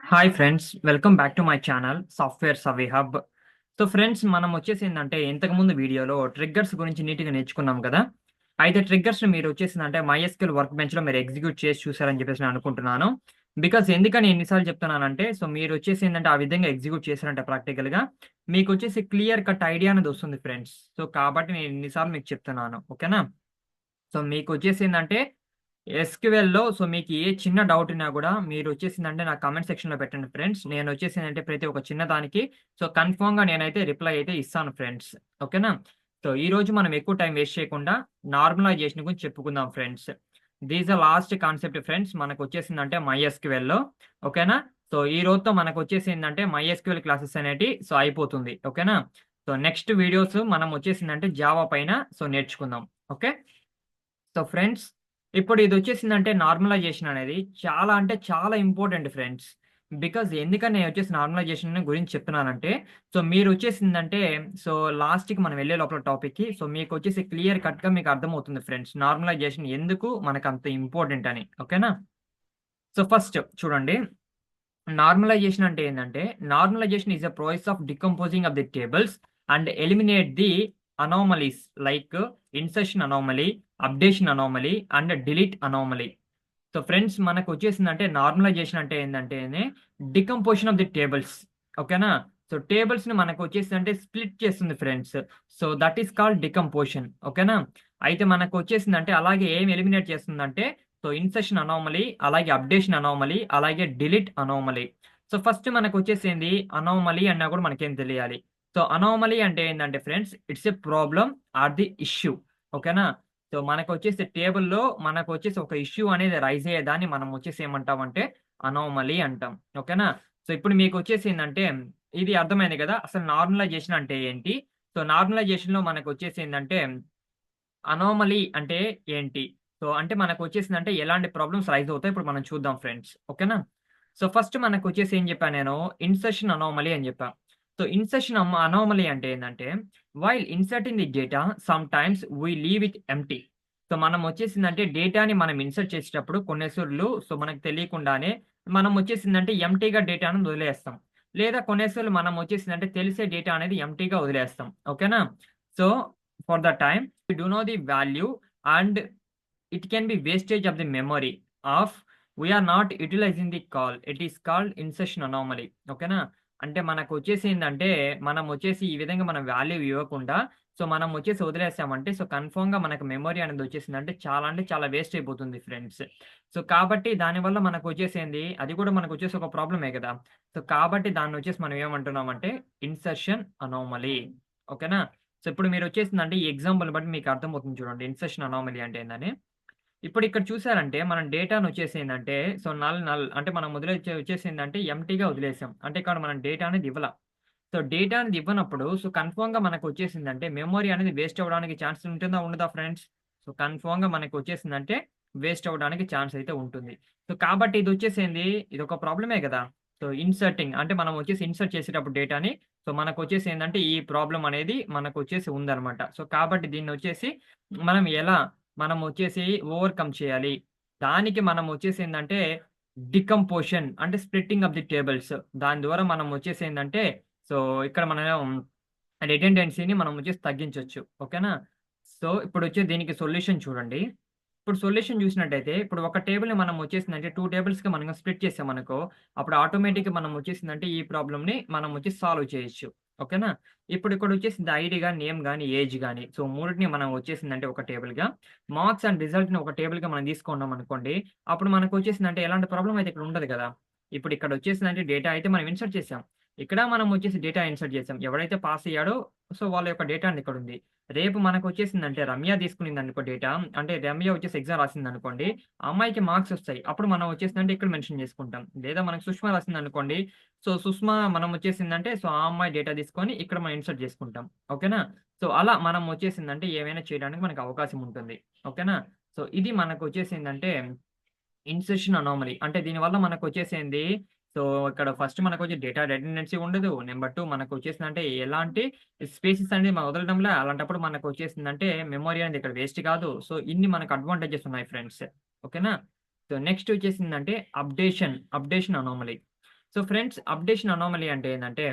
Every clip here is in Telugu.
Hi friends, welcome back to my channel software survey hub. So friends, మనం వచ్చేసిందంటే ఇంతకుముందు వీడియోలో ట్రిగ్గర్స్ గురించి నీట్‌గా నేర్చుకున్నాం కదా! అయితే ట్రిగ్గర్స్‌ని మీరు వచ్చేసిందంటే MySQL వర్క్ బెంచ్‌లో మీరు ఎగ్జిక్యూట్ చేసి చూసారని చెప్పేసి నేను అనుకుంటున్నాను. బికాజ్ ఎందుకని ఎన్ని సార్లు చెప్తున్నానంటే, సో మీరు వచ్చేసిందంటే ఆ విధంగా ఎగ్జిక్యూట్ చేశారంటే ప్రాక్టికల్‌గా మీకొచ్చేసి క్లియర్ కట్ ఐడియా అనేది వస్తుంది ఫ్రెండ్స్. సో కాబట్టి నేను ఇన్ని సార్లు మీకు చెప్తున్నాను. ఓకేనా? సో మీకొచ్చేసిందంటే ఎస్‌క్యూఎల్‌లో సో మీకు ఏ చిన్న డౌట్ ఉన్నా గూడా మీరొచ్చేసిందంటే నా కామెంట్ సెక్షన్‌లో పెట్టండి ఫ్రెండ్స్. నేనొచ్చేసిందంటే ప్రతి ఒక్క చిన్న దానికి సో కన్ఫర్మ్‌గా నేనైతే రిప్లై అయితే ఇస్తాను ఫ్రెండ్స్. ఓకేనా? సో ఈరోజు మనం ఎక్కువ టైం వేస్ట్ చేయకుండా నార్మలైజేషన్ గురించి చెప్పుకుందాం friends. This the last concept friends మనకొచ్చేసిందంటే MySQL‌లో. ఓకేనా? సో ఈ రోజుతో మనకొచ్చేసిందంటే MySQL క్లాసెస్ అనేటియి సో అయిపోతుంది. ఓకేనా? సో నెక్స్ట్ వీడియోస్ మనం వచ్చేసిందంటే జావా పైన సో నేర్చుకుందాం. ఓకే? సో ఫ్రెండ్స్, ఇప్పుడు ఇదొచ్చేసిందంటే నార్మలైజేషన్ అనేది చాలా అంటే చాలా ఇంపార్టెంట్ ఫ్రెండ్స్. బికాజ్ ఎందుకని నేనొచ్చేసి నార్మలైజేషన్ గురించి చెప్తున్నానంటే, సో మీరొచ్చేసిందంటే సో లాస్ట్‌కి మనం వెళ్ళే లోపల టాపిక్‌కి సో మీకొచ్చేసి క్లియర్ కట్‌గా మీకు అర్థమవుతుంది ఫ్రెండ్స్. నార్మలైజేషన్ ఎందుకు మనకంత ఇంపార్టెంట్ అని. ఓకేనా? సో ఫస్ట్ చూడండి. నార్మలైజేషన్ అంటే ఏందంటే, normalization is a process of decomposing of the tables and eliminate the anomalies like insertion anomaly, updation anomaly and delete anomaly. So friends, మనకొచ్చేసిందంటే నార్మలైజేషన్ అంటే ఏందంటేనే డికంపోజిషన్ ఆఫ్ ది టేబుల్స్. ఓకేనా? సో టేబుల్స్‌ని మనకొచ్చేసిందంటే స్ప్లిట్ చేస్తుంది friends. So that is called decomposition. ఓకేనా? అయితే మనకొచ్చేసిందంటే అలాగే ఏం ఎలిమినేట్ చేస్తుందంటే సో ఇన్సర్షన్ అనామలీ, అలాగే అప్డేషన్ అనామలీ, అలాగే డిలీట్ అనామలీ. సో ఫస్ట్ మనకొచ్చేసింది అనామలీ అన్నా కూడా మనకేం తెలియాలి. సో అనామలీ అంటే ఏందంటే friends, it's a problem or the issue. ఓకేనా? సో మనకొచ్చేసి టేబుల్‌లో మనకొచ్చేసి ఒక ఇష్యూ అనేది రైజ్ అయ్యేదాన్ని మనం వచ్చేసి ఏమంటామంటే అనామలీ అంటాం. ఓకేనా? సో ఇప్పుడు మీకొచ్చేసిందంటే ఇది అర్థమైంది గదా! అసలు నార్మలైజేషన్ అంటే ఏంటి? సో నార్మలైజేషన్‌లో మనకొచ్చేసిందంటే అనామలీ అంటే ఏంటి? సో అంటే మనకొచ్చేసిందంటే ఎలాంటి ప్రాబ్లమ్స్ రైజ్ అవుతాయి ఇప్పుడు మనం చూద్దాం ఫ్రెండ్స్. ఓకేనా? సో ఫస్ట్ మనకొచ్చేసి ఏం జెప్పా నేను? ఇన్సర్షన్ అనామలీ అని జెప్పా. సో ఇన్సర్షన్ అనామలీ అంటే ఏందంటే, while inserting the data sometimes we leave it empty. So మనం వచ్చేసిందంటే డేటాని మనం ఇన్సర్ట్ చేసేటప్పుడు కొన్నిసార్లు సో మనకు తెలియకుండానే మనం వచ్చేసిందంటే ఎంప్టీగా డేటాను వదిలేస్తాం. లేదా కొన్నిసార్లు మనం వచ్చేసిందంటే తెలిసే డేటా అనేది ఎంప్టీగా వదిలేస్తాం. ఓకేనా? So for the time we do know the value and it can be wastage of the memory of we are not utilizing the call. It is called insertion anomaly. ఓకేనా? అంటే మనకొచ్చేసిందంటే మనం వచ్చేసి ఈ విధంగా మనం వాల్యూ ఇవ్వకుండా సో మనం వచ్చేసి వదిలేసామంటే సో కన్ఫర్మ్‌గా మనకు మెమరీ అనేది వచ్చేసిందంటే చాలా అంటే చాలా వేస్ట్ అయిపోతుంది ఫ్రెండ్స్. సో కాబట్టి దానివల్ల మనకొచ్చేసింది అది కూడా మనకొచ్చేసి ఒక ప్రాబ్లమే గదా! సో కాబట్టి దాన్నొచ్చేసి మనం ఏమంటున్నామంటే ఇన్సర్షన్ అనామలీ. ఓకేనా? సో ఇప్పుడు మీరొచ్చేసిందంటే ఈ ఎగ్జాంపుల్‌ని బట్టి మీకు అర్థమవుతుంది చూడండి. ఇన్సర్షన్ అనామలీ అంటే ఏందని. ఇప్పుడు ఇక్కడ చూసారంటే మనం డేటానొచ్చేసిందంటే సో నల్ అంటే మనం వచ్చేసిందంటే ఎంప్టీగా వదిలేసాం. అంటే ఇక్కడ మనం డేటా అనేది ఇవ్వల. సో డేటా అనేది ఇవ్వనప్పుడు సో కన్ఫర్మ్‌గా మనకొచ్చేసిందంటే మెమరీ అనేది వేస్ట్ అవ్వడానికి ఛాన్స్ ఉంటుందా? ఉండదా ఫ్రెండ్స్? సో కన్ఫర్మ్‌గా మనకొచ్చేసిందంటే వేస్ట్ అవ్వడానికి ఛాన్స్ అయితే ఉంటుంది. సో కాబట్టి ఇదొచ్చేసింది ఇదొక ప్రాబ్లమే గదా! సో ఇన్సర్టింగ్ అంటే మనం వచ్చేసి ఇన్సర్ట్ చేసేటప్పుడు డేటాని సో మనకొచ్చేసి ఏందంటే ఈ ప్రాబ్లమ్ అనేది మనకొచ్చేసి ఉందన్నమాట. సో కాబట్టి దీన్నొచ్చేసి మనం ఎలా మనమొచ్చేసి ఓవర్‌కమ్ చేయాలి. దానికి మనమొచ్చేసి ఏందంటే డికంపోషన్ అంటే స్ప్లిట్టింగ్ ఆఫ్ ది టేబుల్స్. దాని ద్వారా మనమొచ్చేసి ఏందంటే సో ఇక్కడ మనం రిడెండెన్సీని మనం వచ్చేసి తగ్గించొచ్చు. ఓకేనా? సో ఇప్పుడొచ్చే దీనికి సొల్యూషన్ చూడండి. ఇప్పుడు సొల్యూషన్ చూసినట్టయితే ఇప్పుడు ఒక టేబుల్‌ని మనం వచ్చేసిందంటే 2 టేబుల్స్‌గా మనం స్ప్లిట్ చేసామనుకో, అప్పుడు ఆటోమేటిక్‌గా మనం వచ్చేసిందంటే ఈ ప్రాబ్లమ్‌ని మనం వచ్చి సాల్వ్ చేయొచ్చు. ఓకేనా? ఇప్పుడు ఇక్కడొచ్చేసింది ఐడీ గాని, నేమ్ గాని, ఏజ్ గాని సో మూడిటిని మనం వచ్చేసిందంటే ఒక టేబుల్‌గా, మార్క్స్ అండ్ రిజల్ట్‌ని ఒక టేబుల్‌గా మనం తీసుకున్నామనుకోండి, అప్పుడు మనకొచ్చేసిందంటే ఎలాంటి ప్రాబ్లమ్ అయితే ఇక్కడ ఉండదు గదా! ఇప్పుడు ఇక్కడొచ్చేసిందంటే డేటా అయితే మనం ఇన్సర్ట్ చేసాం. ఇక్కడ మనం వచ్చేసి డేటా ఇన్సర్ట్ చేసాం. ఎవరైతే పాస్ అయ్యాడో సో వాళ్ళ యొక్క డేటా అనేది ఇక్కడుంది. రేపు మనకొచ్చేసిందంటే రమ్య తీసుకునిందనుకో డేటా, అంటే రమ్య వచ్చేసి ఎగ్జామ్ రాసిందనుకోండి, ఆ అమ్మాయికి మార్క్స్ ఒస్తాయి. అప్పుడు మనం వచ్చేసిందంటే ఇక్కడ మెన్షన్ చేసుకుంటాం. లేదా మనకు సుష్మా రాసిందనుకోండి, సో సుష్మా మనం వచ్చేసిందంటే సో ఆ అమ్మాయి డేటా తీసుకొని ఇక్కడ మనం ఇన్సర్ట్ చేసుకుంటాం. ఓకేనా? సో అలా మనం వచ్చేసిందంటే ఏవైనా చేయడానికి మనకు అవకాశం ఉంటుంది. ఓకేనా? సో ఇది మనకొచ్చేసిందంటే ఇన్సెర్షన్ అనామలీ. అంటే దీనివల్ల మనకొచ్చేసేంది సో, ఇక్కడ ఫస్ట్ మనకొచ్చి డేటా రిడెండెన్సీ ఉండదు. నంబర్ 2 మనకొచ్చేసిందంటే ఎలాంటి స్పేసెస్ అనేది మనం వదలడంలే. అలాంటప్పుడు మనకొచ్చేసిందంటే మెమరీ అనేది ఇక్కడ వేస్ట్ కాదు. సో, ఇన్ని మనకు అడ్వాంటేజెస్ ఉన్నాయి ఫ్రెండ్స్. ఓకేనా? సో, నెక్స్ట్ వచ్చేసిందంటే updation anomaly. So friends updation anomaly అంటే ఏందంటే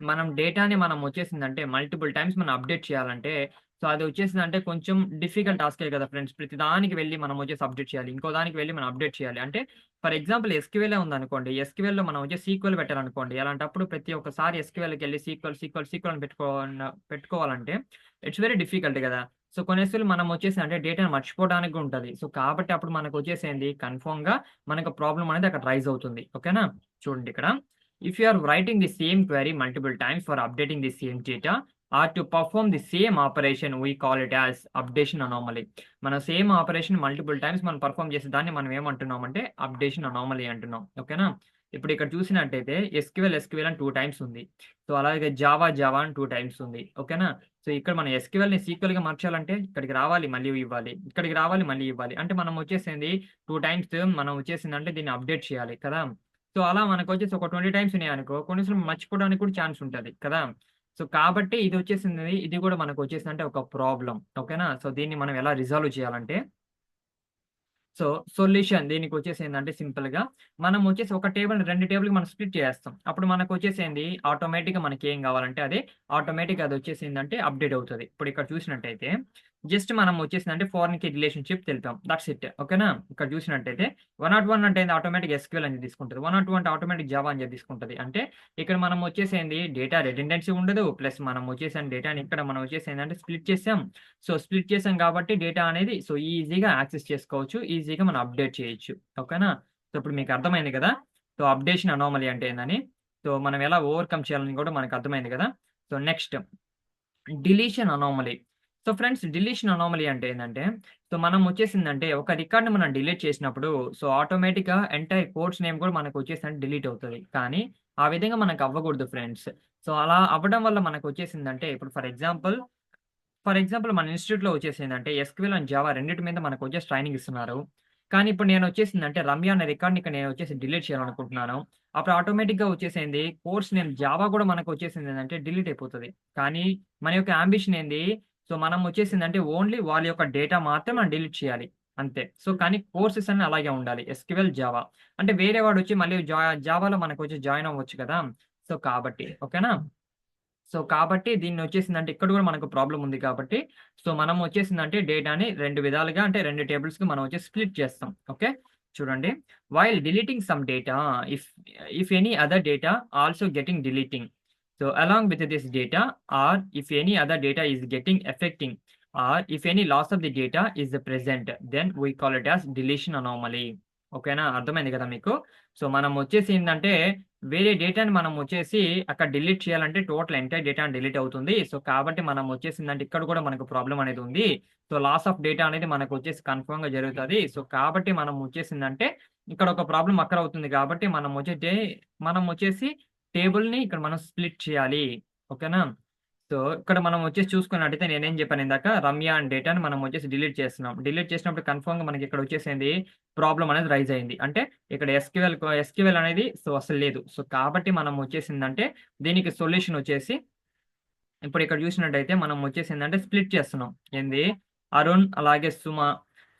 మనం డేటాని మనం వచ్చేసిందంటే మల్టిపుల్ టైమ్స్ మనం అప్డేట్ చేయాలంటే, సో అది వచ్చేసిందంటే కొంచెం డిఫికల్ట్ టాస్కే కదా ఫ్రెండ్స్. ప్రతి దానికి వెళ్లి మనం వచ్చేసి అప్డేట్ చేయాలి. ఇంకో దానికి వెళ్లి మనం అప్డేట్ చేయాలి. అంటే ఫర్ ఎగ్జాంపుల్ ఎస్‌క్యూఎలే ఉందనుకోండి. ఎస్‌క్యూఎల్‌లో మనం వచ్చేసి సీక్వెల్ పెట్టాలనుకోండి. అలాంటప్పుడు ప్రతి ఒక్కసారి ఎస్‌క్యూఎల్‌కెళ్ళి సీక్వెల్ అని పెట్టుకోవాలంటే ఇట్స్ వెరీ డిఫికల్ట్ గదా! సో కొన్నిసార్లు మనం వచ్చేసి అంటే డేటాను మర్చిపోవడానికి కూడా ఉంటది. సో కాబట్టి అప్పుడు మనకొచ్చేసేంది కన్ఫర్మ్‌గా మనకు ప్రాబ్లమ్ అనేది అక్కడ రైజ్ అవుతుంది. ఓకేనా? చూడండి ఇక్కడ. If you are writing the same query multiple times for updating the same data or to perform the same operation, we call it as updation anomaly. మన సేమ్ ఆపరేషన్ మల్టిపుల్ టైమ్స్ మనం పెర్ఫార్మ్ చేసే దాన్ని మనం ఏమంటున్నామంటే అప్డేషన్ అనామలీ అంటున్నాం. ఓకేనా? ఇప్పుడు ఇక్కడ చూసినట్టయితే ఎస్‌క్యూఎల్ అని 2 టైమ్స్ ఉంది. సో అలాగే జావా అని 2 టైమ్స్ ఉంది. ఓకేనా? సో ఇక్కడ మనం ఎస్‌క్యూఎల్‌ని సీక్వెల్‌గా మార్చాలంటే ఇక్కడికి రావాలి మళ్ళీ ఇవ్వాలి. ఇక్కడికి రావాలి మళ్ళీ ఇవ్వాలి. అంటే మనం వచ్చేసింది 2 టైమ్స్ మనం వచ్చేసిందంటే దీన్ని అప్డేట్ చేయాలి కదా! సో, అలా మనకొచ్చేసి ఒక 20 టైమ్స్ ఉన్నాయనుకో, కొన్నిసార్లు మర్చిపోవడానికి కూడా ఛాన్స్ ఉంటది కదా! సో, కాబట్టి ఇదొచ్చేసింది ఇది కూడా మనకొచ్చేసిందంటే ఒక ప్రాబ్లమ్. ఓకేనా? సో, దీన్ని మనం ఎలా రిజాల్వ్ చేయాలంటే సో, సొల్యూషన్ దీనికొచ్చేసేందంటే సింపుల్‌గా మనం వచ్చేసి ఒక టేబుల్‌ని 2 టేబుల్‌కి మనం స్ప్లిట్ చేసేస్తాం. అప్పుడు మనకొచ్చేసేంది ఆటోమేటిక్‌గా మనకేం గావాలంటే అది ఆటోమేటిక్‌గా అదొచ్చేసిందంటే అప్‌డేట్ అవుతది. ఇప్పుడు ఇక్కడ చూసినట్టయితే జస్ట్ మనం వచ్చేసిందంటే ఫారెన్ కీ రిలేషన్‌షిప్ తెలిపాం. That's it. ఓకేనా? ఇక్కడ చూసినట్టయితే 101 అంటే ఏంది ఆటోమేటిక్ ఎస్‌క్యూఎల్ అని తీసుకుంటది. 102 అంటే ఆటోమేటిక్ జావా అని చెప్పి తీసుకుంటది. అంటే ఇక్కడ మనం వచ్చేసేంది డేటా రిడెండెన్సీ ఉండదు. ప్లస్ మనం వచ్చేసాం డేటాని ఇక్కడ మనం వచ్చేసేందంటే స్ప్లిట్ చేసాం. సో, స్ప్లిట్ చేసాం కాబట్టి డేటా అనేది సో, ఈజీగా యాక్సెస్ చేసుకోవచ్చు. ఈజీగా మనం అప్‌డేట్ చేయొచ్చు. ఓకేనా? సో, ఇప్పుడు మీకు అర్థమైంది కదా! సో, అప్డేషన్ అనామలీ అంటే ఏందని. సో, మనం ఎలా ఓవర్‌కమ్ చేయాలని కూడా మనకు అర్థమైంది కదా! So, next deletion anomaly. So, friends deletion anomaly అంటే ఏందంటే, సో, మనం వచ్చేసిందంటే ఒక రికార్డ్‌ని మనం డిలీట్ చేసినప్పుడు సో, ఆటోమేటిక్‌గా ఎంటైర్ కోర్స్ నేమ్ కూడా మనకొచ్చేసిందంటే డిలీట్ అవుతది. కానీ ఆ విధంగా మనకు అవ్వకూడదు ఫ్రెండ్స్. సో, అలా అవ్వడం వల్ల మనకొచ్చేసిందంటే ఇప్పుడు ఫర్ ఎగ్జాంపుల్ మన ఇన్‌స్టిట్యూట్‌లో వచ్చేసిందంటే ఎస్‌క్యూఎల్ అండ్ జావా రెండిటి మీద మనకొచ్చేసి ట్రైనింగ్ ఇస్తున్నారు. కానీ ఇప్పుడు నేనొచ్చేసిందంటే రమ్య అనే రికార్డ్‌ని ఇక్కడ నేనొచ్చేసి డిలీట్ చేయాలనుకుంటున్నాను. అప్పుడు ఆటోమేటిక్‌గా వచ్చేసేంది కోర్స్ నేమ్ జావా కూడా మనకొచ్చేసిందేందంటే డిలీట్ అయిపోతది. కానీ మన యొక్క యాంబిషన్ ఏంది? సో, మనం వచ్చేసిందంటే ఓన్లీ వాళ్ళ యొక్క డేటా మాత్రం మనం డిలీట్ చేయాలి. అంతే. సో, కానీ కోర్సెస్ అన్నీ అలాగే ఉండాలి. SQL, Java. అంటే వేరే వాడొచ్చి మళ్ళీ జావాలో మనకొచ్చి జాయిన్ అవ్వచ్చు కదా! సో, కాబట్టి. ఓకేనా? సో, కాబట్టి దీన్నొచ్చేసిందంటే ఇక్కడ గూడా మనకు ప్రాబ్లమ్ ఉంది కాబట్టి, సో, మనం వచ్చేసిందంటే డేటాని 2 విధాలుగా అంటే 2 టేబుల్స్‌కి మనం వచ్చేసి స్ప్లిట్ చేస్తాం. ఓకే. చూడండి. While deleting some data if if any other data also getting deleting. So, along with this data or if any other data is getting affecting or if any loss of the data is present then we call it as deletion anomaly. ఓకేనా? అర్థమైంది గదా మీకు. సో, మనం వచ్చేసి ఏందంటే వేరే డేటాని మనం వచ్చేసి అక్కడ డిలీట్ చేయాలంటే టోటల్ ఎంటైర్ డేటా డిలీట్ అవుతుంది. సో, కాబట్టి మనం వచ్చేసిందంటే ఇక్కడ కూడా మనకు ప్రాబ్లమ్ అనేది ఉంది. సో, లాస్ ఆఫ్ డేటా అనేది మనకొచ్చేసి కన్ఫర్మ్‌గా జరుగుతది. సో, కాబట్టి మనం వచ్చేసిందంటే ఇక్కడ ఒక ప్రాబ్లమ్ అక్కర్ అవుతుంది కాబట్టి మనం వచ్చేసి టేబుల్‌ని ఇక్కడ మనం స్ప్లిట్ చేయాలి. ఓకేనా? సో, ఇక్కడ మనం వచ్చేసి చూసుకున్నట్టయితే నేనేం చెప్పాను ఇందాక రమ్య అనే డేటాని మనం వచ్చేసి డిలీట్ చేస్తున్నాం. డిలీట్ చేసినప్పుడు కన్ఫర్మ్‌గా మనకి ఇక్కడ వచ్చేసింది ప్రాబ్లమ్ అనేది రైజ్ అయింది. అంటే ఇక్కడ ఎస్‌క్యూఎల్ అనేది సో, అసలు లేదు. సో, కాబట్టి మనం వచ్చేసిందంటే దీనికి సొల్యూషన్ వచ్చేసి ఇప్పుడు ఇక్కడ చూసినట్టయితే మనం వచ్చేసిందంటే స్ప్లిట్ చేస్తున్నాం. ఏంది అరుణ్ అలాగే సుమ.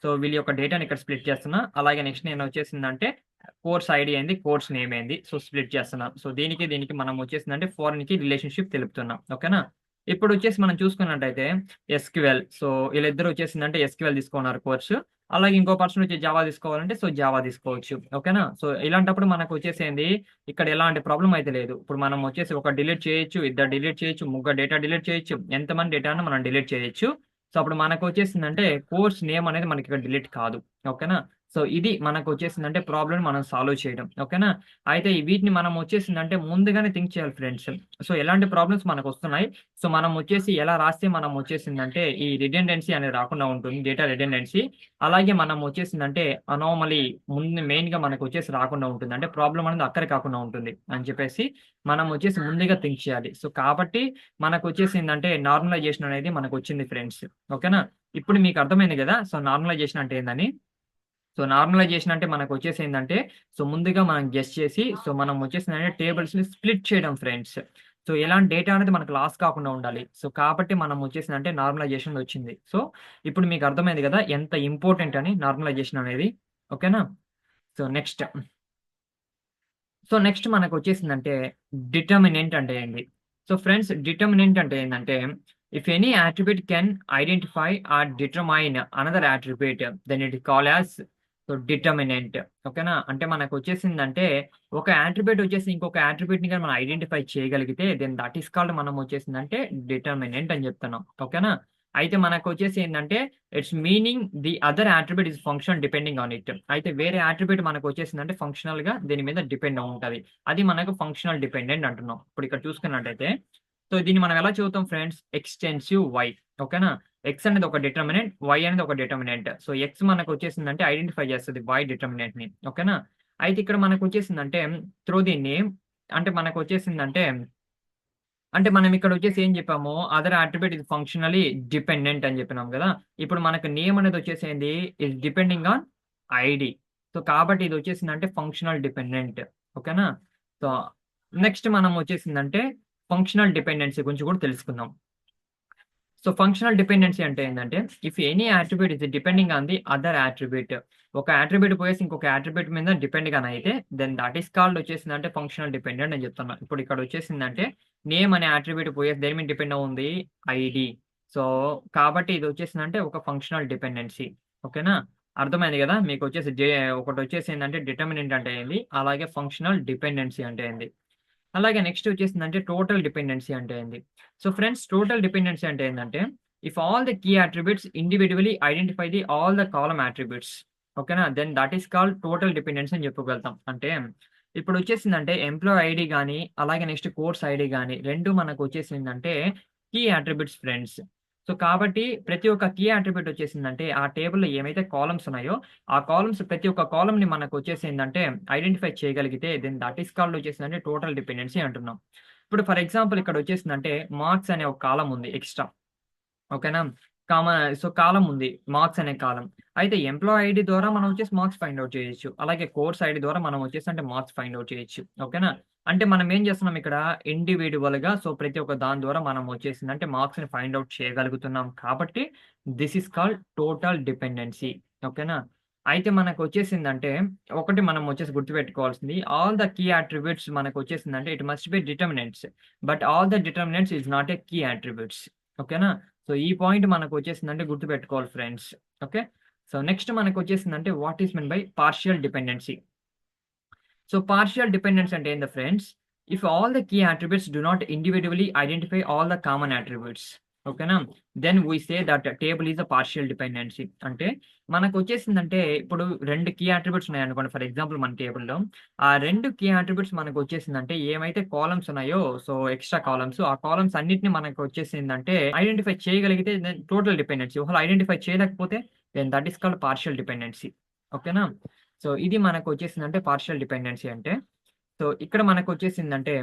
సో, వీళ్ళ యొక్క డేటాని ఇక్కడ స్ప్లిట్ చేస్తున్నా. అలాగే నెక్స్ట్ నేనొచ్చేసిందంటే కోర్స్ ఐడీ ఏంది, కోర్స్ నేమ్ ఏంది. సో, స్ప్లిట్ చేస్తున్నాం. సో, దీనికి మనం వచ్చేసిందంటే ఫారెన్‌కి రిలేషన్‌షిప్ తెలుపుతున్నాం. ఓకేనా? ఇప్పుడొచ్చేసి మనం చూసుకున్నట్టయితే ఎస్‌క్యూఎల్. సో, వీళ్ళిద్దరూ వచ్చేసిందంటే ఎస్‌క్యూఎల్ తీసుకున్నారు కోర్సు. అలాగే ఇంకో పర్సన్ వచ్చి జావా తీసుకోవాలంటే సో, జావా తీసుకోవచ్చు. ఓకేనా? సో, ఇలాంటప్పుడు మనకొచ్చేసేంది ఇక్కడ ఎలాంటి ప్రాబ్లమ్ అయితే లేదు. ఇప్పుడు మనం వచ్చేసి ఒకటి డిలీట్ చేయొచ్చు, ఇద్దరు డిలీట్ చేయొచ్చు, ముగ్గురు డేటా డిలీట్ చేయొచ్చు. ఎంతమంది డేటాను మనం డిలీట్ చేయొచ్చు. సో, అప్పుడు మనకొచ్చేసిందంటే కోర్స్ నేమ్ అనేది మనకిక్కడ డిలీట్ కాదు. ఓకేనా? సో, ఇది మనకొచ్చేసిందంటే ప్రాబ్లమ్‌ని మనం సాల్వ్ చేయడం. ఓకేనా? అయితే వీటిని మనం వచ్చేసిందంటే ముందుగానే థింక్ చేయాలి ఫ్రెండ్స్. సో, ఎలాంటి ప్రాబ్లమ్స్ మనకొస్తున్నాయి. సో, మనం వచ్చేసి ఎలా రాస్తే మనం వచ్చేసిందంటే ఈ రిడెండెన్సీ అనేది రాకుండా ఉంటుంది. Data redundancy. అలాగే మనం వచ్చేసిందంటే అనామలీ ముందు మెయిన్‌గా మనకొచ్చేసి రాకుండా ఉంటుంది. అంటే ప్రాబ్లమ్ అనేది అక్కర కాకుండా ఉంటుంది అని చెప్పేసి మనం వచ్చేసి ముందుగా థింక్ చేయాలి. సో, కాబట్టి మనకొచ్చేసిందంటే నార్మలైజేషన్ అనేది మనకొచ్చింది ఫ్రెండ్స్. ఓకేనా? ఇప్పుడు మీకు అర్థమైంది గదా! సో, నార్మలైజేషన్ అంటే ఏందని? సో, నార్మలైజేషన్ అంటే మనకొచ్చేసేందంటే, సో, ముందుగా మనం గెస్ చేసి, సో, మనం వచ్చేసిందంటే టేబుల్స్‌ని స్ప్లిట్ చేయడం ఫ్రెండ్స్. సో, ఎలాంటి డేటా అనేది మనకు లాస్ కాకుండా ఉండాలి. సో, కాబట్టి మనం వచ్చేసిందంటే నార్మలైజేషన్ వచ్చింది. సో, ఇప్పుడు మీకు అర్థమైంది గదా! ఎంత ఇంపార్టెంట్ అని నార్మలైజేషన్ అనేది. ఓకేనా? So, next. సో నెక్స్ట్ మనకొచ్చేసిందంటే డిటర్మినెంట్ అంటే ఏంటి? సో ఫ్రెండ్స్ డిటర్మినెంట్ అంటే ఏందంటే, if any attribute can identify or determine another attribute then it called as so determinant. ఓకేనా? అంటే మనకొచ్చేసిందంటే ఒక అట్రిబ్యూట్ వచ్చేసి ఇంకొక అట్రిబ్యూట్‌ని గాని మనం ఐడెంటిఫై చేయగలిగితే దెన్ దట్ ఈస్ కాల్డ్ మనం వచ్చేసిందంటే డిటర్మినెంట్ అని చెప్తున్నాం. ఓకేనా? అయితే మనకొచ్చేసి ఏందంటే it's meaning the other attribute is function depending on it. అయితే వేరే అట్రిబ్యూట్ మనకొచ్చేసిందంటే ఫంక్షనల్‌గా దీని మీద డిపెండ్ ఉంటది. అది మనకు ఫంక్షనల్ డిపెండెంట్ అంటున్నాం. ఇప్పుడు ఇక్కడ చూసుకున్నట్టయితే, సో దీన్ని మనం ఎలా చదువుతాం ఫ్రెండ్స్? Extensive Y. ఓకేనా? ఎక్స్ అనేది ఒక డిటర్మినెంట్, వై అనేది ఒక డిటర్మినెంట్. సో ఎక్స్ మనకొచ్చేసిందంటే ఐడెంటిఫై చేస్తది వై డిటర్మినెంట్‌ని. ఓకేనా? అయితే ఇక్కడ మనకొచ్చేసిందంటే త్రూ ది నేమ్ అంటే మనకొచ్చేసిందంటే అంటే మనం ఇక్కడ వచ్చేసి ఏం చెప్పాము? Other attribute is functionally dependent అని చెప్పినాం గదా! ఇప్పుడు మనకు నేమ్ అనేది వచ్చేసి ఏంది? Is depending on ID. So, కాబట్టి ఇది వచ్చేసిందంటే ఫంక్షనల్ డిపెండెంట్. ఓకేనా? సో, నెక్స్ట్ మనం వచ్చేసిందంటే ఫంక్షనల్ డిపెండెన్సీ గురించి కూడా తెలుసుకుందాం. సో, ఫంక్షనల్ డిపెండెన్సీ అంటే ఏందంటే, if any attribute is depending on the other attribute. ఒక అట్రిబ్యూట్ పోయేసి ఇంకొక అట్రిబ్యూట్ మీద డిపెండ్ గాని అయితే, దెన్ దట్ ఈస్ కాల్డ్ వచ్చేసిందంటే ఫంక్షనల్ డిపెండెంట్ అని చెప్తున్నా. ఇప్పుడు ఇక్కడ వచ్చేసిందంటే, నేమ్ అనే అట్రిబ్యూట్ పోయేసి దేని మీద డిపెండ్ అవుంది? ఐడీ. సో, కాబట్టి ఇది వచ్చేసిందంటే ఒక ఫంక్షనల్ డిపెండెన్సీ. ఓకేనా? అర్థమైంది గదా! మీకొచ్చేసి ఒకటొచ్చేసి ఏందంటే డిటర్మినెంట్ అంటే ఏంది? అలాగే ఫంక్షనల్ డిపెండెన్సీ అంటే ఏంది? అలాగే నెక్స్ట్ వచ్చేసిందంటే టోటల్ డిపెండెన్సీ అంటే ఏంది? సో ఫ్రెండ్స్ టోటల్ డిపెండెన్సీ అంటే ఏందంటే, if all the key attributes individually identify the all the column attributes. ఓకేనా? Then that is called total dependency అని చెప్పగలుగుతాం. అంటే ఇప్పుడు వచ్చేసిందంటే ఎంప్లాయీ ఐడీ గాని, అలాగే నెక్స్ట్ కోర్స్ ఐడీ గాని 2 మనకు వచ్చేసిందంటే కీ అట్రిబ్యూట్స్ ఫ్రెండ్స్. సో కాబట్టి ప్రతి ఒక్క కీ అట్రిబ్యూట్ వచ్చేసిందంటే ఆ టేబుల్‌లో ఏమైతే కాలమ్స్ ఉన్నాయో ఆ కాలమ్స్ ప్రతి ఒక్క కాలమ్‌ని మనకొచ్చేసేందంటే ఐడెంటిఫై చేయగలిగితే దెన్ దట్ ఈస్ కాల్డ్ వచ్చేసిందంటే టోటల్ డిపెండెన్సీ అంటున్నాం. ఇప్పుడు ఫర్ ఎగ్జాంపుల్ ఇక్కడొచ్చేసిందంటే మార్క్స్ అనే ఒక కాలమ్ ఉంది ఎక్స్‌ట్రా. ఓకేనా? కామ సో, కాలమ్ ఉంది. మార్క్స్ అనే కాలమ్. అయితే ఎంప్లాయీ ఐడీ ద్వారా మనం వచ్చేసి మార్క్స్ ఫైండ్ ఔట్ చేయొచ్చు. అలాగే కోర్స్ ఐడీ ద్వారా మనం వచ్చేసి అంటే మార్క్స్ ఫైండ్ ఔట్ చేయొచ్చు. ఓకేనా? అంటే మనం ఏం చేస్తున్నాం ఇక్కడ ఇండివిడ్యువల్‌గా సో, ప్రతి ఒక్క దాని ద్వారా మనం వచ్చేసిందంటే మార్క్స్‌ని ఫైండ్ ఔట్ చేయగలుగుతున్నాం కాబట్టి this is called total dependency. ఓకేనా? అయితే మనకొచ్చేసిందంటే ఒకటి మనం వచ్చేసి గుర్తుపెట్టుకోవాల్సింది ఆల్ ద కీ అట్రిబ్యూట్స్ మనకొచ్చేసిందంటే it must be determinants. But all the determinants is not a key attributes. ఓకేనా? సో, ఈ పాయింట్ మనకొచ్చేసిందంటే గుర్తుపెట్టుకోవాలి ఫ్రెండ్స్. ఓకే. సో, నెక్స్ట్ మనకొచ్చేసిందంటే what is mean by partial dependency. So, partial dependence అంటే ఏంది friends? If all the key attributes do not individually identify all the common attributes. ఓకేనా? Then we say that table is a partial dependency. అంటే మనకొచ్చేసిందంటే ఇప్పుడు 2 కీ అట్రిబ్యూట్స్ ఉన్నాయనుకోండి ఫర్ ఎగ్జాంపుల్ మన టేబుల్‌లో. ఆ 2 కీ అట్రిబ్యూట్స్ మనకొచ్చేసిందంటే ఏమైతే కాలమ్స్ ఉన్నాయో సో, ఎక్స్‌ట్రా కాలమ్స్ ఆ కాలమ్స్ అన్నిటిని మనకొచ్చేసిందంటే ఐడెంటిఫై చేయగలిగితే దెన్ టోటల్ డిపెండెన్సీ. ఒకవేళ ఐడెంటిఫై చేయలేకపోతే then that is called partial dependency. ఓకేనా? సో, ఇది మనకొచ్చేసిందంటే పార్షియల్ డిపెండెన్సీ అంటే. సో, ఇక్కడ మనకొచ్చేసిందంటే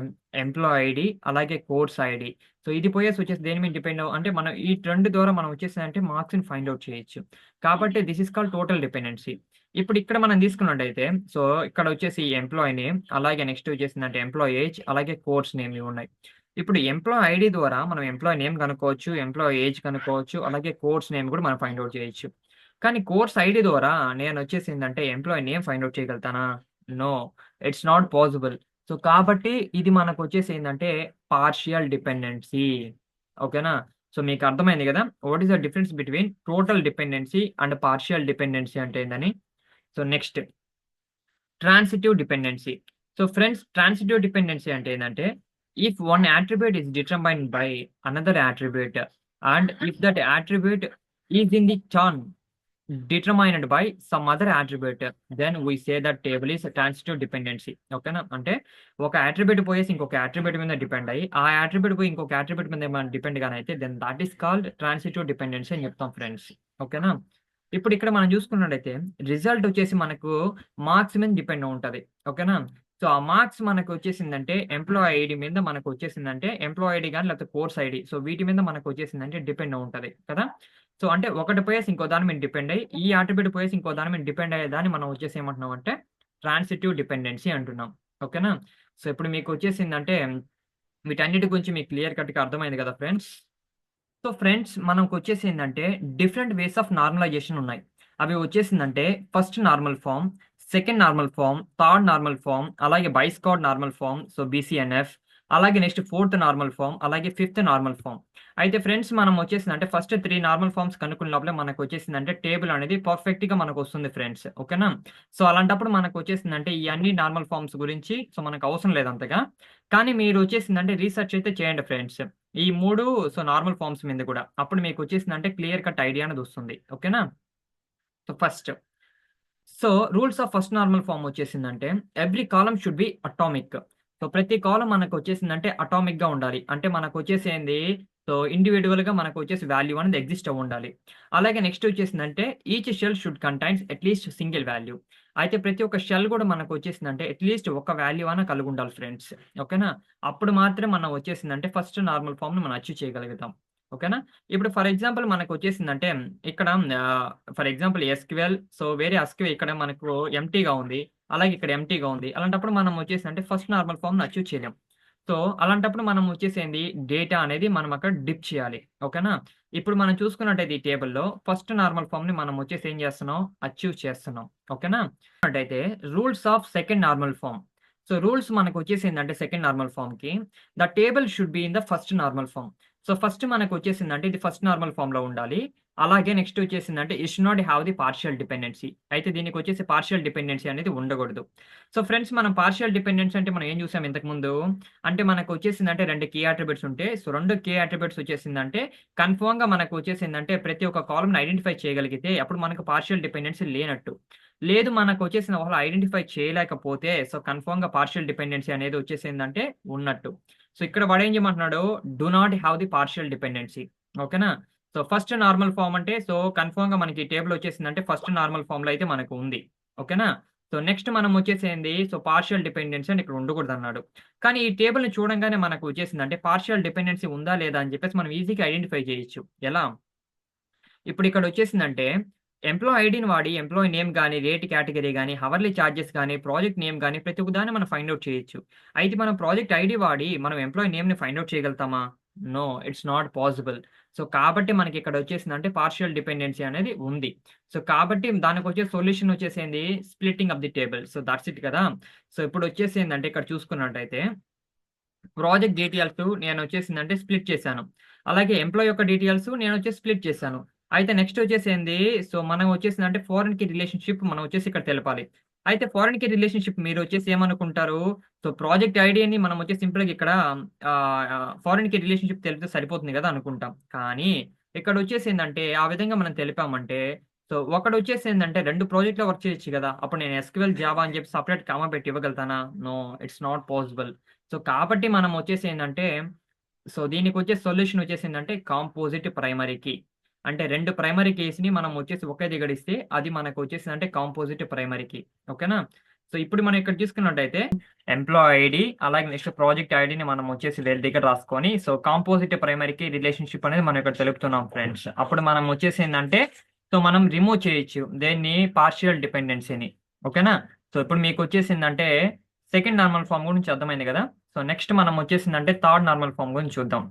ఎంప్లాయీ ఐడీ, అలాగే కోర్స్ ఐడీ. సో, ఇది వచ్చేసి దేని మీద డిపెండ్ అంటే మనం ఈ 2 ద్వారా మనం వచ్చేసిందంటే మార్క్స్‌ని ఫైండ్ ఔట్ చేయొచ్చు. కాబట్టి this is called total dependency. ఇప్పుడు ఇక్కడ మనం తీసుకున్నట్టయితే సో, ఇక్కడ వచ్చేసి ఎంప్లాయీ నేమ్, అలాగే నెక్స్ట్ వచ్చేసిందంటే ఎంప్లాయీ ఏజ్, అలాగే కోర్స్ నేమ్ ఇవి ఉన్నాయి. ఇప్పుడు ఎంప్లాయీ ఐడీ ద్వారా మనం ఎంప్లాయీ నేమ్ కనుక్కోవచ్చు, ఎంప్లాయీ ఏజ్ కనుక్కోవచ్చు, అలాగే కోర్స్ నేమ్ కూడా మనం ఫైండ్ ఔట్ చేయొచ్చు. కానీ కోర్స్ ఐడీ ద్వారా నేనొచ్చేసిందంటే ఎంప్లాయీ నేమ్ ఫైండ్ ఔట్ చేయగలుగుతానా? No. It's not possible. So, కాబట్టి ఇది మనకొచ్చేసి ఏందంటే పార్షియల్ డిపెండెన్సీ. ఓకేనా? సో, మీకు అర్థమైంది గదా! What is the difference between total dependency and partial dependency అంటే ఏందని. So, next transitive dependency. So, friends transitive dependency అంటే ఏందంటే if one attribute is determined by another attribute and if that attribute is in the turn determined by some other attribute then we say that table is transitive dependency. ఓకేనా? అంటే ఒక అట్రిబ్యూట్ పోయేసి ఇంకొక అట్రిబ్యూట్ మీద డిపెండ్ అయ్యి, ఆ అట్రిబ్యూట్ పోయి ఇంకొక అట్రిబ్యూట్ మీద ఏమైనా డిపెండ్ గానైతే then that is called transitive dependency అని చెప్తాం ఫ్రెండ్స్. ఓకేనా? ఇప్పుడు ఇక్కడ మనం చూసుకున్నట్టయితే రిజల్ట్ వచ్చేసి మనకు మార్క్స్ మీద డిపెండ్ ఉంటది. ఓకేనా? సో, ఆ మార్క్స్ మనకొచ్చేసిందంటే ఎంప్లాయీ ఐడీ మీద మనకొచ్చేసిందంటే ఎంప్లాయీ ఐడీ గాని లేకపోతే కోర్స్ ఐడీ. సో, వీటి మీద మనకొచ్చేసిందంటే డిపెండ్ ఉంటది కదా! సో, అంటే ఒకటి పోయేసి ఇంకో దాని మీద డిపెండ్ అయ్యి, ఈ అట్రిబ్యూట్ పోయేసి ఇంకో దాని మీద డిపెండ్ అయ్యేదాన్ని మనం వచ్చేసి ఏమంటున్నామంటే ట్రాన్సిటివ్ డిపెండెన్సీ అంటున్నాం. ఓకేనా? సో, ఇప్పుడు మీకొచ్చేసిందంటే వీటన్నిటి గురించి మీకు క్లియర్ కట్‌గా అర్థమైంది కదా ఫ్రెండ్స్. సో ఫ్రెండ్స్ మనకొచ్చేసి ఏందంటే డిఫరెంట్ వేస్ ఆఫ్ నార్మలైజేషన్ ఉన్నాయి. అవి వచ్చేసిందంటే first normal form, second normal form, third normal form, అలాగే Boyce Codd normal form, so BCNF, అలాగే నెక్స్ట్ ఫోర్త్ నార్మల్ ఫామ్, అలాగే ఫిఫ్త్ నార్మల్ ఫామ్. అయితే ఫ్రెండ్స్ మనం వచ్చేసిందంటే ఫస్ట్ 3 నార్మల్ ఫార్మ్స్ కనుక్కున్న లోపలే మనకు వచ్చేసిందంటే టేబుల్ అనేది పర్ఫెక్ట్‌గా మనకు వస్తుంది ఫ్రెండ్స్. ఓకేనా? సో అలాంటప్పుడు మనకు వచ్చేసిందంటే ఈ అన్ని నార్మల్ ఫార్మ్స్ గురించి సో మనకు అవసరం లేదు అంతగా. కానీ మీరు వచ్చేసిందంటే రీసెర్చ్ అయితే చేయండి ఫ్రెండ్స్. ఈ 3 సో నార్మల్ ఫార్మ్స్ మీద కూడా. అప్పుడు మీకు వచ్చేసిందంటే క్లియర్ కట్ ఐడియా అనేది వస్తుంది. ఓకేనా? So first so rules of first normal form వచ్చేసిందంటే every column should be atomic. So ప్రతి కాలమ్ మనకు వచ్చేసిందంటే అటామిక్ గా ఉండాలి. అంటే మనకు వచ్చేసింది సో ఇండివిడ్యువల్ గా మనకు వచ్చేసి వాల్యూ అనేది ఎగ్జిస్ట్ అవ్వ ఉండాలి. అలాగే నెక్స్ట్ వచ్చేసిందంటే each cell should contains at least single value. అయితే ప్రతి ఒక్క షెల్ కూడా మనకు వచ్చేసిందంటే అట్లీస్ట్ ఒక వాల్యూ అన్న కలిగి ఉండాలి ఫ్రెండ్స్. ఓకేనా? అప్పుడు మాత్రమే మనం వచ్చేసిందంటే ఫస్ట్ నార్మల్ ఫార్మ్ ని మనం అచీవ్ చేయగలుగుతాం. ఓకేనా? ఇప్పుడు ఫర్ ఎగ్జాంపుల్ మనకొచ్చేసిందంటే ఇక్కడ ఫర్ ఎగ్జాంపుల్ ఎస్‌క్యూఎల్ సో వేరే ఎస్‌క్యూఎల్ ఇక్కడ మనకు ఎంప్టీగా ఉంది. అలాగే ఇక్కడ ఎంప్టీగా ఉంది. అలాంటప్పుడు మనం వచ్చేసిందంటే ఫస్ట్ నార్మల్ ఫార్మ్‌ని అచీవ్ చేయలేం. సో అలాంటప్పుడు మనం వచ్చేసేంది డేటా అనేది మనం అక్కడ డిప్ చేయాలి. ఓకేనా? ఇప్పుడు మనం చూసుకున్నట్టయితే ఈ టేబుల్‌లో ఫస్ట్ నార్మల్ ఫార్మ్‌ని మనం వచ్చేసి ఏం చేస్తున్నాం? అచీవ్ చేస్తున్నాం. ఓకేనా? అయితే rules of second normal form. So rules మనకొచ్చేసిందంటే సెకండ్ నార్మల్ ఫార్మ్‌కి the table should be in the first normal form. So first మనకొచ్చేసిందంటే ఇది ఫస్ట్ నార్మల్ ఫార్మ్‌లో ఉండాలి. అలాగే నెక్స్ట్ వచ్చేసిందంటే it should not have the partial dependency. అయితే దీనికొచ్చేసి పార్షియల్ డిపెండెన్సీ అనేది ఉండకూడదు. సో ఫ్రెండ్స్ మనం పార్షియల్ డిపెండెన్సీ అంటే మనం ఏం చూసాం ఇంతకుముందు? అంటే మనకొచ్చేసిందంటే 2 కీ అట్రిబ్యూట్స్ ఉంటే సో 2 కీ అట్రిబ్యూట్స్ వచ్చేసిందంటే కన్ఫర్మ్‌గా మనకు వచ్చేసిందంటే ప్రతి ఒక్క కాలమ్‌ని ఐడెంటిఫై చేయగలిగితే అప్పుడు మనకు పార్షియల్ డిపెండెన్సీ లేనట్టు. లేదు మనకొచ్చేసిన ఒకవేళ ఐడెంటిఫై చేయలేకపోతే సో కన్ఫర్మ్‌గా పార్షియల్ డిపెండెన్సీ అనేది వచ్చేసిందంటే ఉన్నట్టు. సో ఇక్కడ వాడేం చేయమంటున్నాడు? Do not have the partial dependency. ఓకేనా? సో ఫస్ట్ నార్మల్ ఫార్మ్ అంటే సో కన్ఫర్మ్‌గా మనకి టేబుల్ వచ్చేసిందంటే ఫస్ట్ నార్మల్ ఫార్మ్‌లో అయితే మనకు ఉంది. ఓకేనా? సో నెక్స్ట్ మనం వచ్చేసేంది సో పార్షియల్ డిపెండెన్సీ అని ఇక్కడ ఉండకూడదన్నాడు. కానీ ఈ టేబుల్‌ని చూడంగానే మనకు వచ్చేసిందంటే పార్షియల్ డిపెండెన్సీ ఉందా లేదా అని చెప్పేసి మనం ఈజీగా ఐడెంటిఫై చేయొచ్చు. ఎలా? ఇప్పుడిక్కడొచ్చేసిందంటే, ఎంప్లాయీ ఐడీని వాడి ఎంప్లాయీ నేమ్ గాని, రేట్ కేటగరీ గాని, హవర్లీ చార్జెస్ గాని, ప్రాజెక్ట్ నేమ్ గాని ప్రతి ఒక్క దాన్ని మనం ఫైండ్ ఔట్ చేయొచ్చు. అయితే మనం ప్రాజెక్ట్ ఐడీ వాడి మనం ఎంప్లాయీ నేమ్‌ని ఫైండ్ ఔట్ చేయగలుగుతామా? No. It's not possible. So, కాబట్టి మనకిక్కడొచ్చేసిందంటే పార్షియల్ డిపెండెన్సీ అనేది ఉంది. సో, కాబట్టి దానికొచ్చే సొల్యూషన్ వచ్చేసేంది splitting of the table. So, that's it కదా! సో, ఇప్పుడొచ్చేసిందంటే ఇక్కడ చూసుకున్నట్టయితే ప్రాజెక్ట్ డీటెయిల్స్ నేనొచ్చేసిందంటే స్ప్లిట్ చేశాను. అలాగే ఎంప్లాయీ యొక్క డీటెయిల్స్ నేనొచ్చేసి స్ప్లిట్ చేశాను. అయితే నెక్స్ట్ వచ్చేసింది సో, మనం వచ్చేసిందంటే ఫారెన్‌కి రిలేషన్‌షిప్ మనం వచ్చేసి ఇక్కడ తెలపాలి. అయితే ఫారెన్‌కి రిలేషన్‌షిప్ మీరొచ్చేసి ఏమనుకుంటారు? సో, ప్రాజెక్ట్ ఐడీని మనం వచ్చేసి సింపుల్‌గా ఇక్కడ ఫారెన్‌కి రిలేషన్‌షిప్ తెలిపితే సరిపోతుంది గదా! అనుకుంటాం. కానీ ఇక్కడొచ్చేసిందంటే ఆ విధంగా మనం తెలిపామంటే సో, ఒకడొచ్చేసిందంటే 2 ప్రాజెక్ట్‌లో వర్క్ చేయొచ్చు గదా! అప్పుడు నేను ఎస్‌క్యూఎల్, జావా అని చెప్పి సెపరేట్ కామా పెట్టి ఇవ్వగలుగుతానా? No. It's not possible. So, కాబట్టి మనం వచ్చేసి ఏందంటే, సో, దీనికొచ్చే సొల్యూషన్ వచ్చేసిందంటే కాంపోజిట్ ప్రైమరీ కీ. అంటే 2 ప్రైమరీ కీస్‌ని మనం వచ్చేసి ఒకే దగ్గరిస్తే అది మనకొచ్చేసిందంటే కాంపోజిట్ ప్రైమరీ కీ. ఓకేనా? సో, ఇప్పుడు మనం ఇక్కడ చూసుకున్నట్టయితే ఎంప్లాయీ ఐడీ అలాగే నెక్స్ట్ ప్రాజెక్ట్ ఐడీని మనం వచ్చేసి వేరే దగ్గర రాసుకొని so, composite primary key relationship అనేది మనం ఇక్కడ తెలుపుతున్నాం ఫ్రెండ్స్. అప్పుడు మనం వచ్చేసిందంటే సో, మనం రిమూవ్ చేయొచ్చు. దేన్ని? పార్షియల్ డిపెండెన్సీని. ఓకేనా? సో, ఇప్పుడు మీకొచ్చేసిందంటే సెకండ్ నార్మల్ ఫార్మ్ గురించి అర్థమైంది గదా! సో, నెక్స్ట్ మనం వచ్చేసిందంటే థర్డ్ నార్మల్ ఫార్మ్ గురించి చూద్దాం.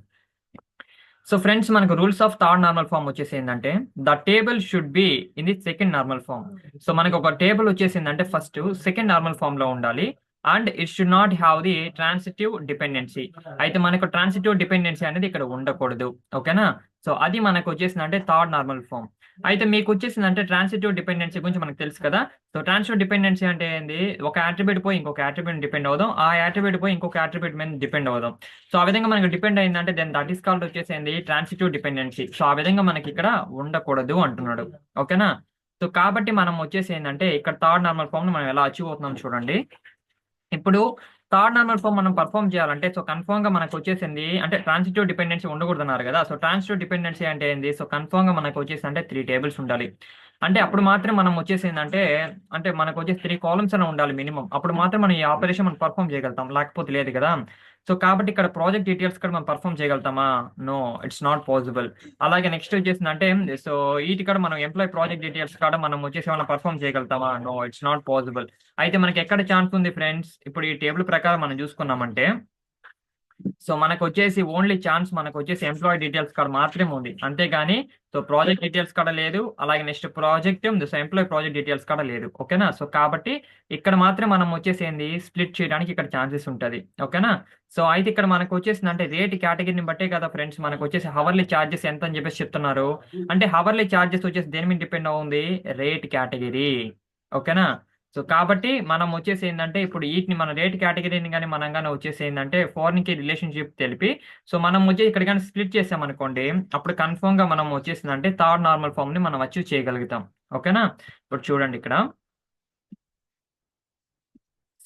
సో, ఫ్రెండ్స్ మనకు rules of third normal form వచ్చేసి ఏందంటే, the table should be in the second normal form. So, మనకొక టేబుల్ వచ్చేసిందంటే ఫస్ట్ సెకండ్ నార్మల్ ఫార్మ్‌లో ఉండాలి. And it should not have the transitive dependency. అయితే మనకు ట్రాన్సిటివ్ డిపెండెన్సీ అనేది ఇక్కడ ఉండకూడదు. ఓకేనా? సో, అది మనకొచ్చేసిందంటే థర్డ్ నార్మల్ ఫార్మ్. అయితే మీకొచ్చేసిందంటే ట్రాన్సిటివ్ డిపెండెన్సీ గురించి మనకు తెలుసు కదా! సో, ట్రాన్సిటివ్ డిపెండెన్సీ అంటే ఏంది? ఒక అట్రిబ్యూట్ పోయి ఇంకొక అట్రిబ్యూట్ డిపెండ్ అవుదాం. ఆ అట్రిబ్యూట్ పోయి ఇంకొక అట్రిబ్యూట్ మీద డిపెండ్ అవుదాం. సో, ఆ విధంగా మనకు డిపెండ్ అయిందంటే దెన్ దట్ ఈస్ కాల్డ్ వచ్చేసేంది ట్రాన్సిటివ్ డిపెండెన్సీ. సో, ఆ విధంగా మనకిక్కడ ఉండకూడదు అంటున్నాడు. ఓకేనా? సో, కాబట్టి మనం వచ్చేసి ఏందంటే ఇక్కడ థర్డ్ నార్మల్ ఫార్మ్‌ని మనం ఎలా అచీవ్ అవుతున్నాం చూడండి. ఇప్పుడు థర్డ్ నార్మల్ ఫార్మ్ మనం పెర్ఫార్మ్ చేయాలంటే సో, కన్ఫర్మ్‌గా మనకొచ్చేసింది అంటే ట్రాన్సిటివ్ డిపెండెన్సీ ఉండకూడదన్నారు గదా! సో, ట్రాన్సిటివ్ డిపెండెన్సీ అంటే ఏంది? సో, కన్ఫర్మ్‌గా మనకొచ్చేసిందంటే 3 టేబుల్స్ ఉండాలి. అంటే అప్పుడు మాత్రం మనం వచ్చేసిందంటే అంటే మనకొచ్చేసి 3 కాలమ్స్ అన్నా ఉండాలి మినిమమ్. అప్పుడు మాత్రం మనం ఈ ఆపరేషన్ మనం పెర్ఫార్మ్ చేయగలుగుతాం. లేకపోతే లేదు గదా! సో, కాబట్టి ఇక్కడ ప్రాజెక్ట్ డీటెయిల్స్ కూడా మనం పెర్ఫార్మ్ చేయగలుగుతామా? నో. It's not possible. అలాగే నెక్స్ట్ వచ్చేసిందంటే సో, ఈటి కాడ మనం ఎంప్లాయీ ప్రాజెక్ట్ డీటెయిల్స్ కాడ మనం వచ్చేసి ఏమన్నా పెర్ఫార్మ్ చేయగలుగుతామా? నో. It's not possible. అయితే మనకెక్కడ ఛాన్స్ ఉంది ఫ్రెండ్స్? ఇప్పుడు ఈ టేబుల్ ప్రకారం మనం జూసుకున్నామంటే సో మనకొచ్చేసి ఓన్లీ ఛాన్స్ మనకొచ్చేసి ఎంప్లాయీ డీటెయిల్స్ కాడ మాత్రమే ఉంది. అంతేగాని సో ప్రాజెక్ట్ డీటెయిల్స్ కాడ లేదు. అలాగే నెక్స్ట్ ప్రాజెక్ట్ ఉంది. సో ఎంప్లాయీ ప్రాజెక్ట్ డీటెయిల్స్ కాడ లేదు. ఓకేనా? సో కాబట్టి ఇక్కడ మాత్రం మనం వచ్చేసి ఏంది స్ప్లిట్ చేయడానికి ఇక్కడ ఛాన్సెస్ ఉంటది. ఓకేనా? సో అయితే ఇక్కడ మనకొచ్చేసిందంటే రేట్ కేటగిరీని బట్టే కదా ఫ్రెండ్స్ మనకొచ్చేసి హవర్లీ చార్జెస్ ఎంత అని చెప్పేసి చెప్తున్నారు. అంటే హవర్లీ చార్జెస్ వచ్చేసి దేని మీద డిపెండ్ అవుతుంది? Rate category. ఓకేనా? సో కాబట్టి మనం వచ్చేసి ఏంటంటే ఇప్పుడు వీటిని మన రేట్ కేటగిరీని కానీ మనం కానీ వచ్చేసి ఏంటంటే ఫారెన్ కి రిలేషన్షిప్ తెలిపి సో మనం వచ్చి ఇక్కడ కానీ స్ప్లిట్ చేసాం అనుకోండి అప్పుడు కన్ఫర్మ్ గా మనం వచ్చేసిందంటే థర్డ్ నార్మల్ ఫామ్ ని మనం అచీవ్ చేయగలుగుతాం. ఓకేనా? ఇప్పుడు చూడండి ఇక్కడ.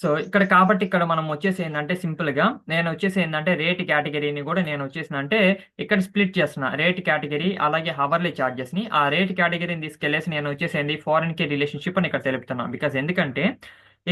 సో ఇక్కడ కాబట్టి ఇక్కడ మనం వచ్చేసి ఏంటంటే సింపుల్ గా నేను వచ్చేసి ఏంటంటే రేట్ కేటగిరీని కూడా నేను వచ్చేసిందంటే ఇక్కడ స్ప్లిట్ చేస్తున్నా రేట్ కేటగిరీ అలాగే హవర్లీ చార్జెస్ ని ఆ రేట్ కేటగిరీని తీసుకెళ్లేసి నేను వచ్చేసి ఏంది ఫారెన్ కి రిలేషన్షిప్ అని ఇక్కడ తెలుపుతున్నా. బికాస్ ఎందుకంటే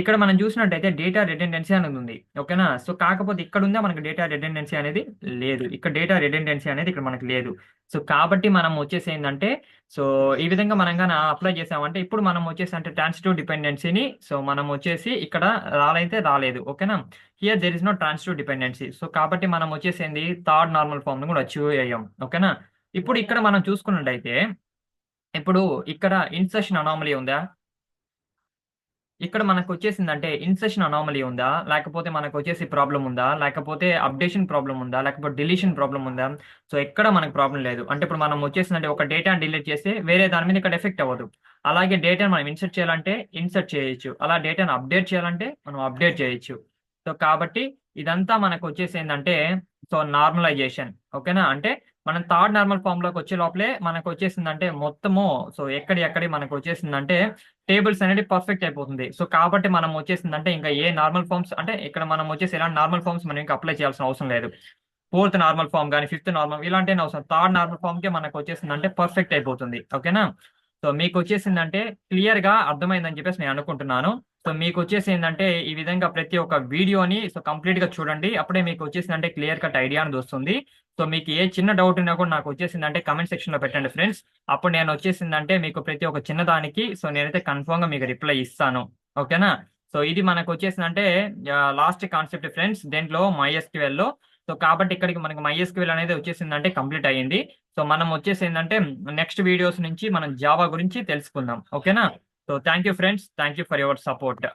ఇక్కడ మనం చూసినట్టయితే డేటా రిడెండెన్సీ అనేది ఉంది. ఓకేనా? సో కాకపోతే ఇక్కడ ఉందా మనకి డేటా రిడెండెన్సీ అనేది లేదు. ఇక్కడ డేటా రిడెండెన్సీ అనేది ఇక్కడ మనకి లేదు. సో కాబట్టి మనం వచ్చేసి ఏంటంటే సో ఈ విధంగా మనం కానీ అప్లై చేసామంటే ఇప్పుడు మనం వచ్చేసి అంటే ట్రాన్సిటివ్ డిపెండెన్సీని సో మనం వచ్చేసి ఇక్కడ రాలైతే రాలేదు. ఓకేనా? Here there is no transitive dependency. So కాబట్టి మనం వచ్చేసింది థర్డ్ నార్మల్ ఫామ్ ను కూడా అచీవ్ అయ్యాం. ఓకేనా? ఇప్పుడు ఇక్కడ మనం చూసుకున్నట్టయితే ఇప్పుడు ఇక్కడ ఇన్సర్షన్ అనామలీ ఉందా? ఇక్కడ మనకు వచ్చేసిందంటే ఇన్సర్షన్ అనామలీ ఉందా? లేకపోతే మనకు వచ్చేసి ప్రాబ్లమ్ ఉందా? లేకపోతే అప్డేషన్ ప్రాబ్లమ్ ఉందా? లేకపోతే డిలీషన్ ప్రాబ్లమ్ ఉందా? సో ఎక్కడ మనకు ప్రాబ్లం లేదు. అంటే ఇప్పుడు మనం వచ్చేసిందంటే ఒక డేటాని డిలీట్ చేస్తే వేరే దాని మీద ఇక్కడ ఎఫెక్ట్ అవ్వదు. అలాగే డేటాను మనం ఇన్సర్ట్ చేయాలంటే ఇన్సర్ట్ చేయొచ్చు. అలా డేటాను అప్డేట్ చేయాలంటే మనం అప్డేట్ చేయొచ్చు. సో కాబట్టి ఇదంతా మనకు వచ్చేసి ఏంటంటే సో నార్మలైజేషన్. ఓకేనా? అంటే మనం థర్డ్ నార్మల్ ఫామ్ లోకి వచ్చే లోపలే మనకు వచ్చేసిందంటే మొత్తము సో ఎక్కడి మనకు వచ్చేసిందంటే టేబుల్స్ అనేది పర్ఫెక్ట్ అయిపోతుంది. సో కాబట్టి మనం వచ్చేసిందంటే ఇంకా ఏ నార్మల్ ఫామ్స్ అంటే ఇక్కడ మనం వచ్చేసి ఎలాంటి నార్మల్ ఫామ్స్ మనం ఇంకా అప్లై చేయాల్సిన అవసరం లేదు. ఫోర్త్ నార్మల్ ఫామ్ కానీ ఫిఫ్త్ నార్మల్ ఇలాంటి అవసరం థర్డ్ నార్మల్ ఫామ్ కే మనకు వచ్చేసిందంటే పర్ఫెక్ట్ అయిపోతుంది. ఓకేనా? సో మీకు వచ్చేసిందంటే క్లియర్ గా అర్థమైందని చెప్పేసి నేను అనుకుంటున్నాను. సో మీకు వచ్చేసి ఏంటంటే ఈ విధంగా ప్రతి ఒక్క వీడియోని సో కంప్లీట్ గా చూడండి. అప్పుడే మీకు వచ్చేసిందంటే క్లియర్ కట్ ఐడియా అనేది వస్తుంది. సో మీకు ఏ చిన్న డౌట్ ఉన్నా కూడా నాకు వచ్చేసిందంటే కమెంట్ సెక్షన్ లో పెట్టండి ఫ్రెండ్స్. అప్పుడు నేను వచ్చేసిందంటే మీకు ప్రతి ఒక్క చిన్నదానికి సో నేనైతే కన్ఫర్మ్ గా మీకు రిప్లై ఇస్తాను. ఓకేనా? సో ఇది మనకు వచ్చేసిందంటే లాస్ట్ కాన్సెప్ట్ ఫ్రెండ్స్ దేంట్లో MySQL లో. సో కాబట్టి ఇక్కడికి మనకి MySQL అనేది వచ్చేసిందంటే కంప్లీట్ అయ్యింది. సో మనం వచ్చేసి ఏంటంటే నెక్స్ట్ వీడియోస్ నుంచి మనం జావా గురించి తెలుసుకుందాం. ఓకేనా? So thank you friends. Thank you for your support.